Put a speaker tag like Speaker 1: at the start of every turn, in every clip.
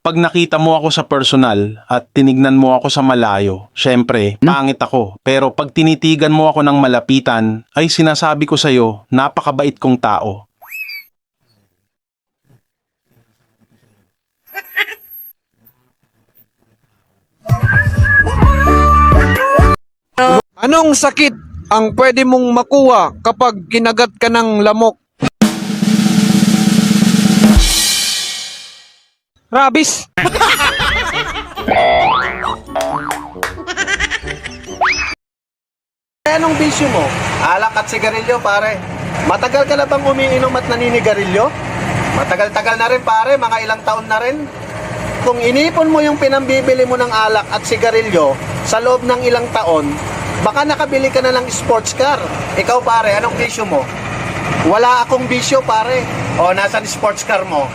Speaker 1: Pag nakita mo ako sa personal at tinignan mo ako sa malayo, syempre, pangit ako. Pero pag tinitigan mo ako ng malapitan, ay sinasabi ko sa'yo, napakabait kong tao.
Speaker 2: Anong sakit ang pwede mong makuha kapag kinagat ka ng lamok? Rabies!
Speaker 3: Anong bisyo mo? Alak at sigarilyo, pare. Matagal ka na bang umiinom at naninigarilyo? Matagal-tagal na rin, pare. Mga ilang taon na rin. Kung inipon mo yung pinambibili mo ng alak at sigarilyo sa loob ng ilang taon, baka nakabili ka na ng sports car. Ikaw, pare, anong bisyo mo? Wala akong bisyo, pare. O, nasan sports car mo?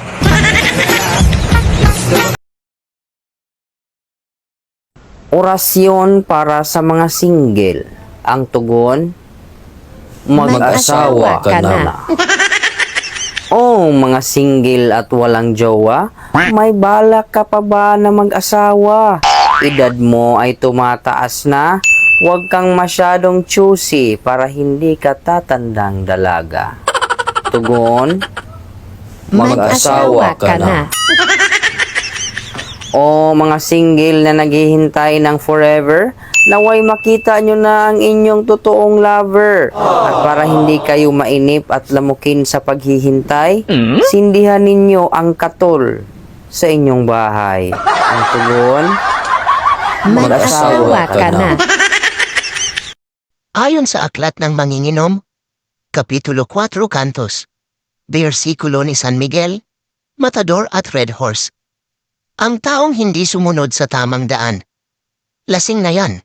Speaker 4: Orasyon para sa mga single. Ang tugon, mag-asawa ka na. Oh, mga single at walang jowa, may balak ka pa ba na mag-asawa? Edad mo ay tumataas na, huwag kang masyadong choosy para hindi ka tatandang dalaga. Tugon, mag-asawa ka na. O mga single na naghihintay ng forever, naway makita nyo na ang inyong totoong lover. At para hindi kayo mainip at lamukin sa paghihintay, sindihan ninyo ang katol sa inyong bahay. Ang tugon, mag-asawa ka na.
Speaker 5: Ayon sa aklat ng Manginginom, Kapitulo 4 Cantos, bersikulo ni San Miguel, Matador at Red Horse. Ang taong hindi sumunod sa tamang daan, lasing na yan.